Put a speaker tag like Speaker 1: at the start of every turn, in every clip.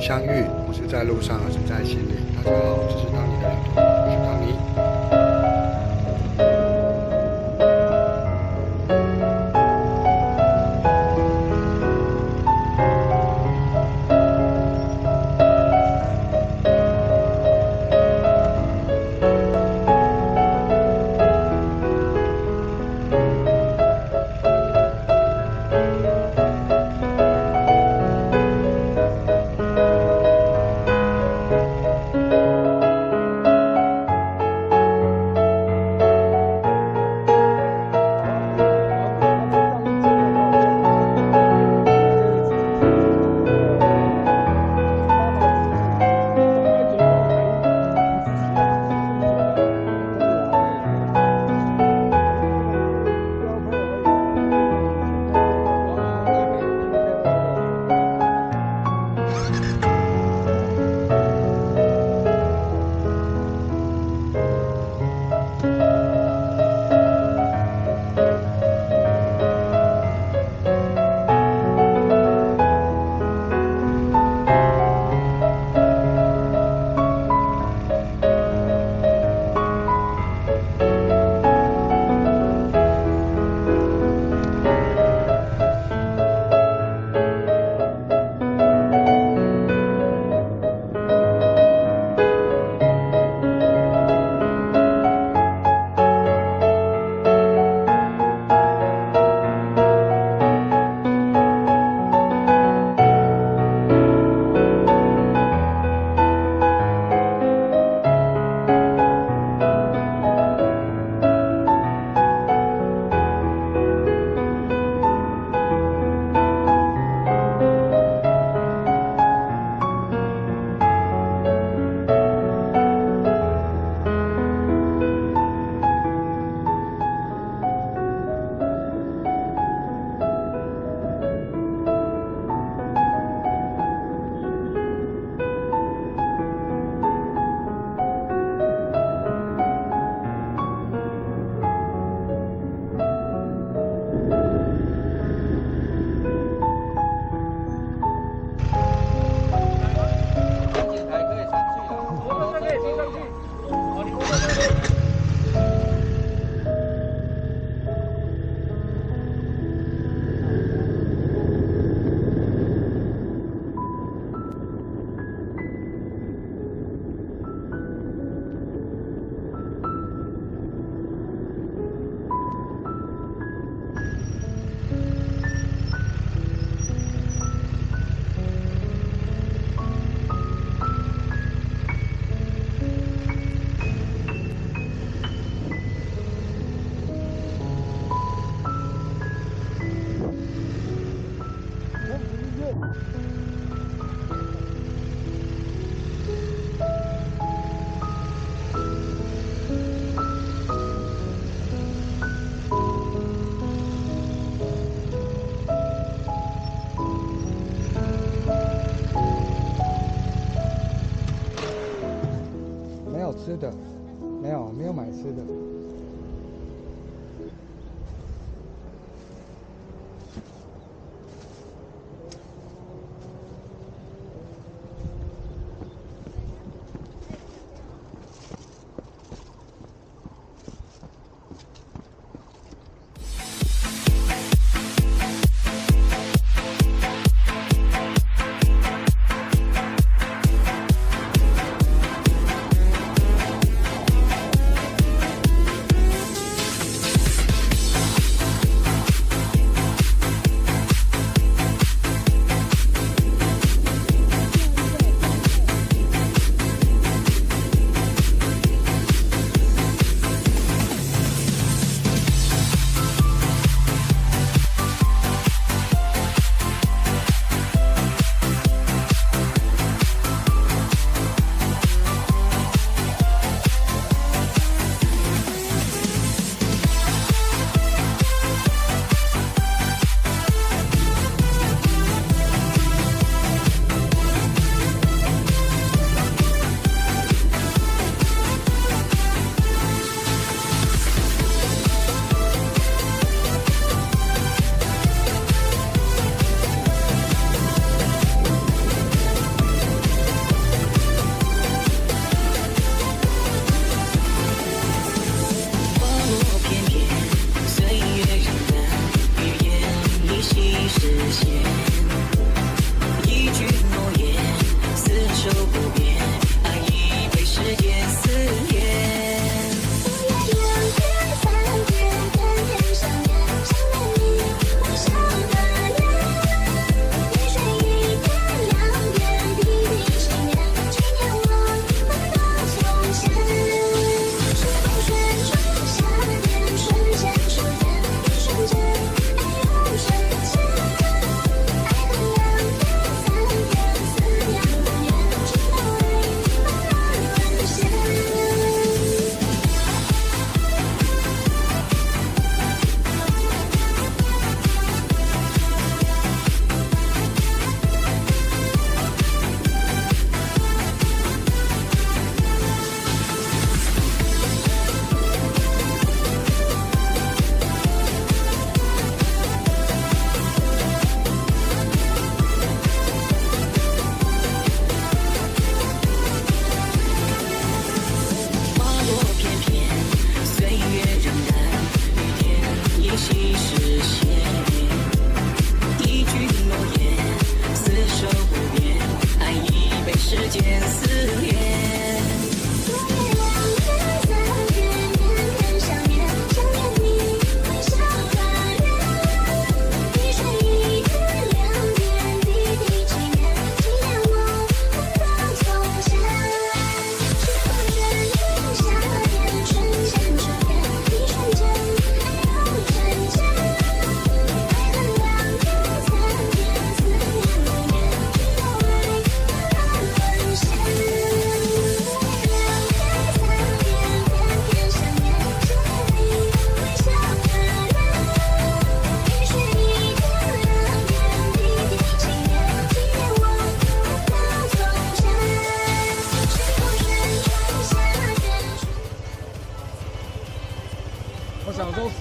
Speaker 1: 相遇，不是在路上，而是在心里。大家好，这是当你的旅途，我是康妮。
Speaker 2: 吃的，没有买吃的。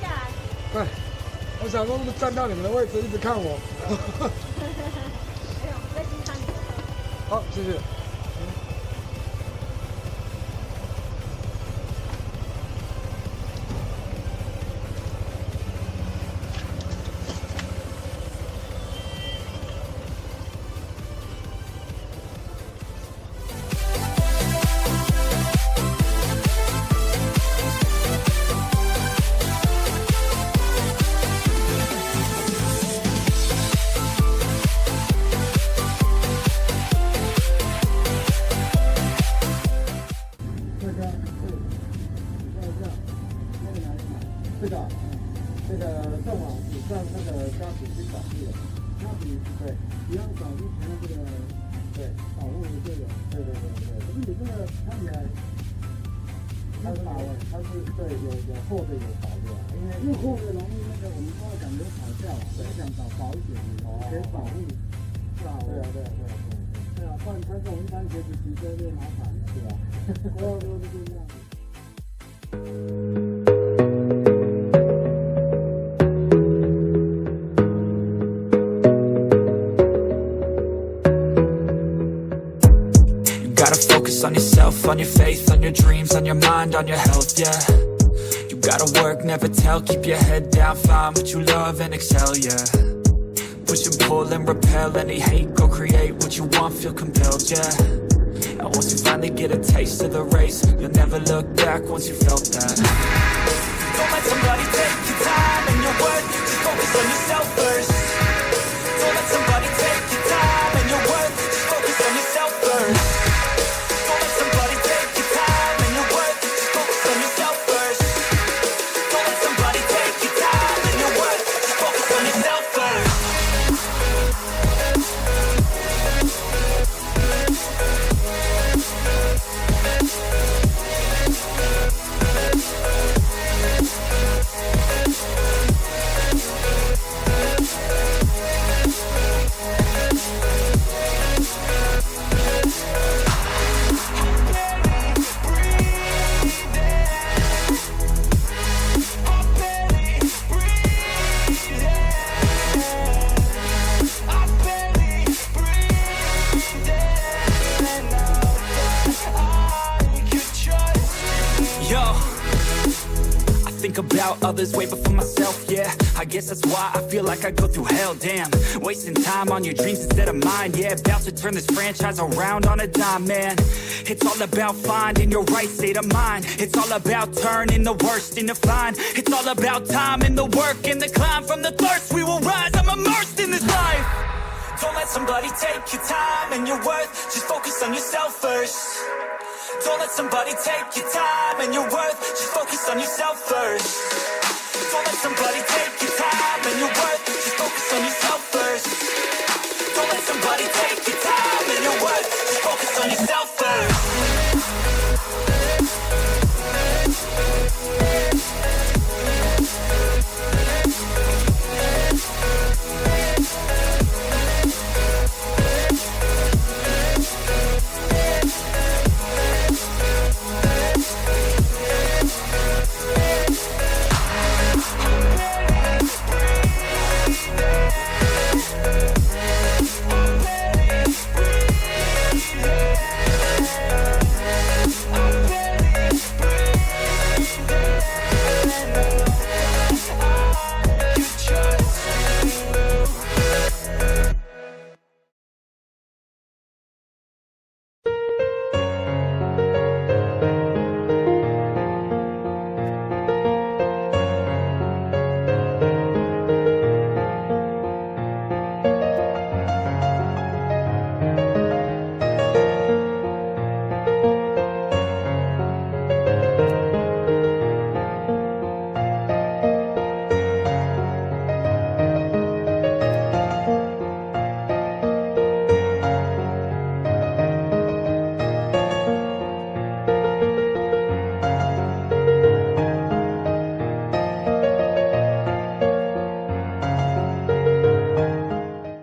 Speaker 3: 下来。
Speaker 2: 对，我想说，站到你们的位置，一直看我。
Speaker 3: 没有，在欣赏你的。
Speaker 2: 好，谢谢。
Speaker 4: 这个上网只上那个家属去保护了，家属对，不要找之前的这个对保护这个，对。可是你这个看起来，它是马尾，它是对有厚的有薄的，因为厚的容易那个我们说的感觉跑掉了，所以想找薄一点的可以保护。是啊，对啊，不然穿这种一般鞋子骑车就麻烦了，对吧？都是这样子。
Speaker 5: Focus on yourself, on your faith, on your dreams, on your mind, on your health, yeah. You gotta work, never tell, keep your head down, find what you love and excel, yeah. Push and pull and repel any hate, go create what you want, feel compelled, yeah. And once you finally get a taste of the race, you'll never look back once you felt that. Don't let somebody take your time and your worth, just focus on yourself first. Don't let somebody take your time and your worth, just focus on yourself first. About others way before myself, yeah. I guess that's why I feel like I go through hell, damn. Wasting time on your dreams instead of mine, yeah. About to turn this franchise around on a dime, man. It's all about finding your right state of mind. It's all about turning the worst into fine. It's all about time and the work and the climb. From the thirst we will rise, I'm immersed in this life. Don't let somebody take your time and your worth, just focus on yourself first. Don't let somebody take your time and your worth, just focus on yourself first. Don't let somebody